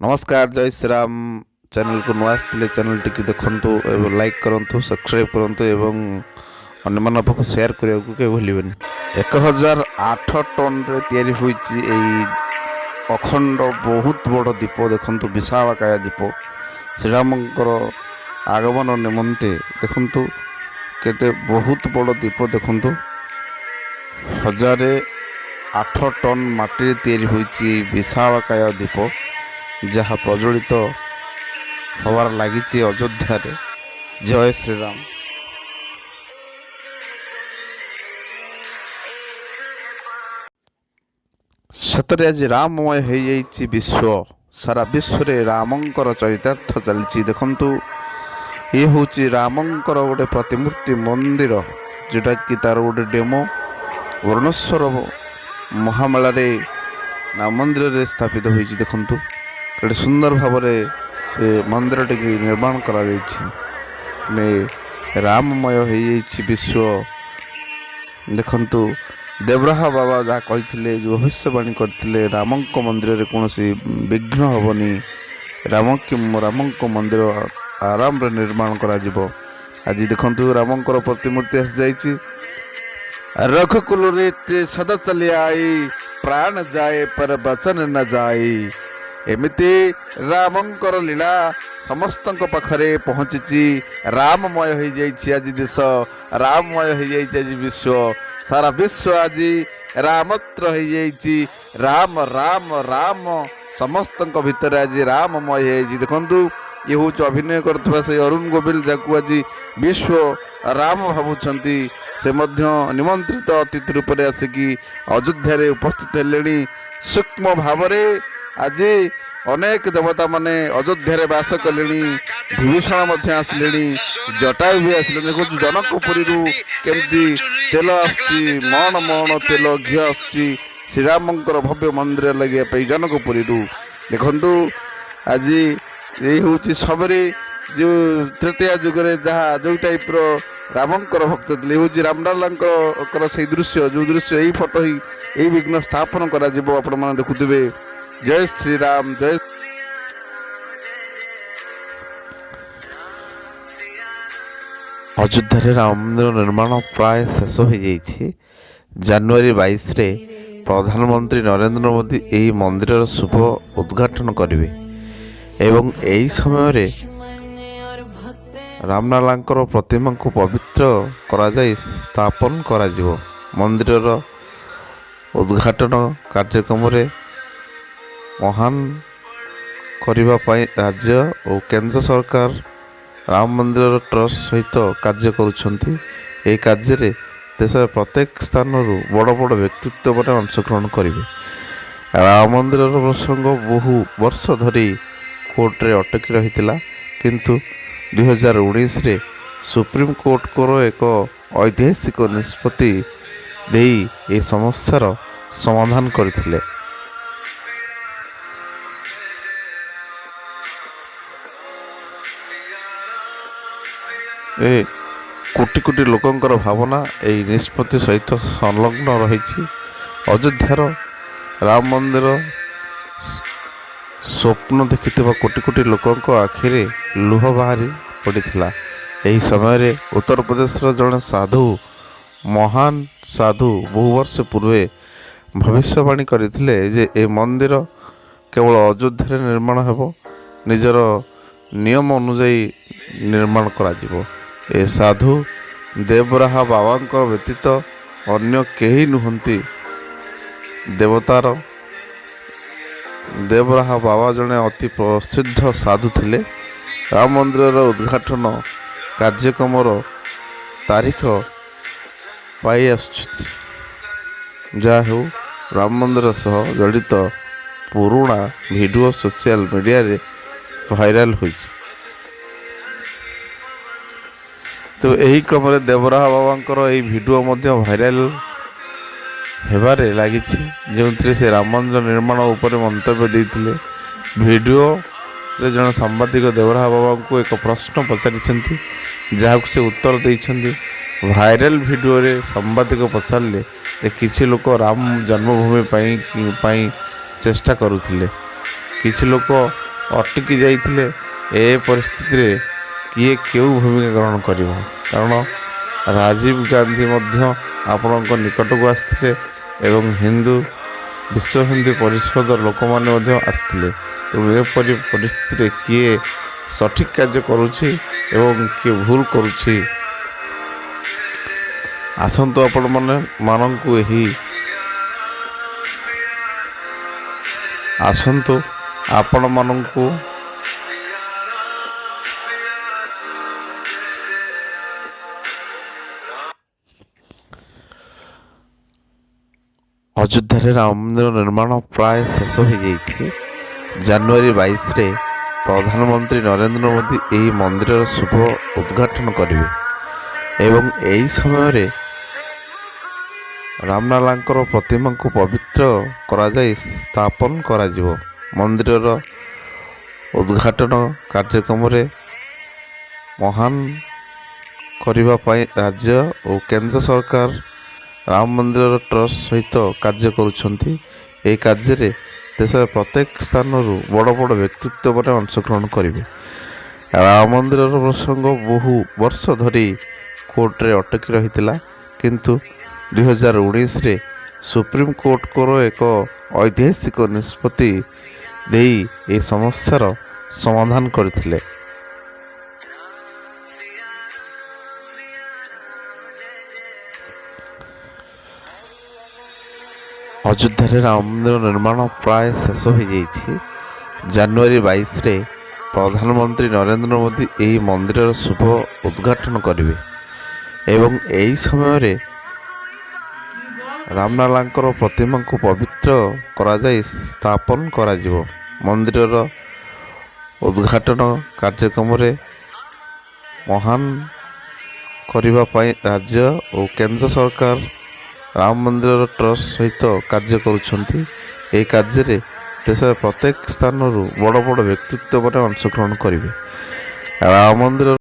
नमस्कार जय श्री राम चैनल को नुआ चैनल टी देखु एवं लाइक करूँ सब्सक्राइब करूँ एवं अन्य मान पाक सेयार करने को कहीं भूलें 1008 टन या अखंड बहुत बड़ दीप देखु विशालकाय दीप श्रीरामकर आगमन निमंते देखु केते बहुत बड़ दीप देखु 1008 टन माटी तैयारी विशालकाय दीप जहाँ प्रज्वलित होवार लगी अयोध्या रे। जय श्री राम। सतरे आज राममय हो विश्व सारा विश्व रे रामंकर चरितार्थ चलती देखु ये हूँ रामंकर गोटे प्रतिमूर्ति मंदिर जोटा कि तार गोटे डेमो वर्णेश्वर महामेला राम मंदिर रे स्थापित होती देखु गोटे सुंदर भाव से मंदिर टी निर्माण करा राममय हो विश्व देखु देवराहा बाबा जहाँ कही जो भविष्यवाणी करते रामंक मंदिर रे कौन विघ्न हेनी रामंक मंदिर आराम रे निर्माण करा आज देखु रामंकर प्रतिमूर्ति आसी जाइए रघुकुल रे सदा चली आई प्राण जाए पर वचन न जाए एमिति रामंकर लीला समस्त पाखरे पहुँची राममय हो जाइए आज देश राममय हो जाइए आज विश्व सारा विश्व आज रामत्र हो जाइए राम राम राम समस्त भितर आज राममय हो देखु ये हूँ अभिनय करथुवा से अरुण गोविल जाकू आज विश्व राम भावुंट से निमंत्रित अतिथि रूप से आसिकी अयोध्या रे उपस्थित हेले सूक्ष्म भाव आज अनेक देवता माने अयोध्या रे बास कले विभीषण आसिले जटायु भी आसिले देखो जनकपुरी केमती तेल आसुची मण मण तेल घी आसुची श्रीरामंकर भव्य मंदिर लगे जनकपुरी देखु आज यही हूँ सबरे जो तृतीय जुगे जहाँ जो टाइप रामंकर भक्त थे हूँ रामलाल से दृश्य जो दृश्य यही फोटो ही यही विघ्न स्थापन करा आपण मैंने देखुवे। जय श्री राम। जय अयोध्या राम मंदिर निर्माण प्राय शेष हो जाइए जनवरी 22 रे प्रधानमंत्री नरेंद्र मोदी यही मंदिर शुभ उद्घाटन करेंगे एवं यही समय रे रामलालांकर प्रतिमा को पवित्र करा जाय स्थापन करा जिवो मंदिर उद्घाटन कार्यक्रम रे महान करिबा पाई राज्य और केंद्र सरकार राम मंदिर ट्रस्ट सहित कार्य करुछंती। एही कार्य रे देशर प्रत्येक स्थान बड़ बड़ व्यक्तित्व मैंने अंशग्रहण करेंगे। राम मंदिर प्रसंग बहु वर्ष धरी कोर्ट रे अटकी रही किंतु 2019 रे सुप्रीम कोर्ट को एक ऐतिहासिक निष्पत्ति देई ए समस्यार समाधान करथिले। ए कोटि कोटि लोकंकर भावना यही निष्पत्ति सहित संलग्न रही अयोध्यार राम मंदिर स्वप्न देखि कोटि कोटि लोकंक आखिरे लुह बाहरी पड़ता। यही समय उत्तर प्रदेश जड़े साधु महान साधु बहु वर्ष पूर्वे भविष्यवाणी करते जे ए मंदिर केवल अयोध्या निर्माण हेबो निजर नियम अनुजाई निर्माण करा जिवो। ए साधु देवराहा बाबा व्यतीत अन्य केही नुहंती देवतार देवराहा बाबा जड़े अति प्रसिद्ध साधु थिले। राम मंदिर उद्घाटन कार्यक्रम तारीख पाई जहा हो राम मंदिर सह जड़ित पुराणा वीडियो सोशल मीडिया रे वायरल होइछि। तो यही क्रम देवराहा बाबा यही वीडियो वायरल हेबारे लगी जो से राम मंदिर निर्माण उपर मंतव्य देते वीडियो रे जन सांबादिक देवराहा बाबा को एक प्रश्न पचारि जहाँ से उत्तर देते वायरल वीडियो रे सांबादिक पचारे किसी लोक राम जन्मभूमि चेष्टा करुथिले किसी लोक ଅଟକି ଯାଇଥିଲେ ଏ ପରିସ୍ଥିତିରେ କିଏ କେଉଁ ଭୂମିକା ଗ୍ରହଣ କରିବ? କାରଣ ରାଜୀବ ଗାନ୍ଧୀ ମଧ୍ୟ ଆପଣଙ୍କ ନିକଟକୁ ଆସିଥିଲେ ଏବଂ ବିଶ୍ୱ ହିନ୍ଦୁ ପରିଷଦର ଲୋକମାନେ ମଧ୍ୟ ଆସିଥିଲେ। ତେଣୁ ଏପରି ପରିସ୍ଥିତିରେ କିଏ ସଠିକ୍ କାର୍ଯ୍ୟ କରୁଛି ଏବଂ କିଏ ଭୁଲ କରୁଛି? ଆସନ୍ତୁ ଆପଣମାନଙ୍କୁ ଅଯୋଧ୍ୟାରେ ରାମ ମନ୍ଦିର ନିର୍ମାଣ ପ୍ରାୟ ଶେଷ ହୋଇଯାଇଛି। ଜାନୁଆରୀ 22ରେ ପ୍ରଧାନମନ୍ତ୍ରୀ ନରେନ୍ଦ୍ର ମୋଦି ଏହି ମନ୍ଦିରର ଶୁଭ ଉଦ୍ଘାଟନ କରିବେ ଏବଂ ଏହି ସମୟରେ ରାମଲାଲାଙ୍କର ପ୍ରତିମାଙ୍କୁ ପବିତ୍ର କରାଯାଇ ସ୍ଥାପନ କରାଯିବ। ମନ୍ଦିରର ଉଦ୍ଘାଟନ କାର୍ଯ୍ୟକ୍ରମରେ ମହାନ କରିବା ପାଇଁ ରାଜ୍ୟ ଓ କେନ୍ଦ୍ର ସରକାର ରାମ ମନ୍ଦିରର ଟ୍ରଷ୍ଟ ସହିତ କାର୍ଯ୍ୟ କରୁଛନ୍ତି। ଏହି କାର୍ଯ୍ୟରେ ଦେଶର ପ୍ରତ୍ୟେକ ସ୍ଥାନରୁ ବଡ଼ ବଡ଼ ବ୍ୟକ୍ତିତ୍ୱମାନେ ଅଂଶଗ୍ରହଣ କରିବେ। ରାମ ମନ୍ଦିରର ପ୍ରସଙ୍ଗ ବହୁ ବର୍ଷ ଧରି କୋର୍ଟରେ ଅଟକି ରହିଥିଲା, କିନ୍ତୁ 2019ରେ ସୁପ୍ରିମକୋର୍ଟଙ୍କର ଏକ ଐତିହାସିକ ନିଷ୍ପତ୍ତି ଦେଇ ଏହି ସମସ୍ୟାର ସମାଧାନ କରିଥିଲେ। ଅଯୋଧ୍ୟାରେ ରାମ ମନ୍ଦିର ନିର୍ମାଣ ପ୍ରାୟ ଶେଷ ହୋଇଯାଇଛି। ଜାନୁଆରୀ 22ରେ ପ୍ରଧାନମନ୍ତ୍ରୀ ନରେନ୍ଦ୍ର ମୋଦି ଏହି ମନ୍ଦିରର ଶୁଭ ଉଦ୍ଘାଟନ କରିବେ ଏବଂ ଏହି ସମୟରେ ରାମଲାଲାଙ୍କର ପ୍ରତିମାଙ୍କୁ ପବିତ୍ର କରାଯାଇ ସ୍ଥାପନ କରାଯିବ। ମନ୍ଦିରର ଉଦ୍ଘାଟନ କାର୍ଯ୍ୟକ୍ରମରେ ମହାନ କରିବା ପାଇଁ ରାଜ୍ୟ ଓ କେନ୍ଦ୍ର ସରକାର ରାମ ମନ୍ଦିରର ଟ୍ରଷ୍ଟ ସହିତ କାର୍ଯ୍ୟ କରୁଛନ୍ତି। ଏହି କାର୍ଯ୍ୟରେ ଦେଶର ପ୍ରତ୍ୟେକ ସ୍ଥାନରୁ ବଡ଼ ବଡ଼ ବ୍ୟକ୍ତିତ୍ୱମାନେ ଅଂଶଗ୍ରହଣ କରିବେ। ରାମ ମନ୍ଦିର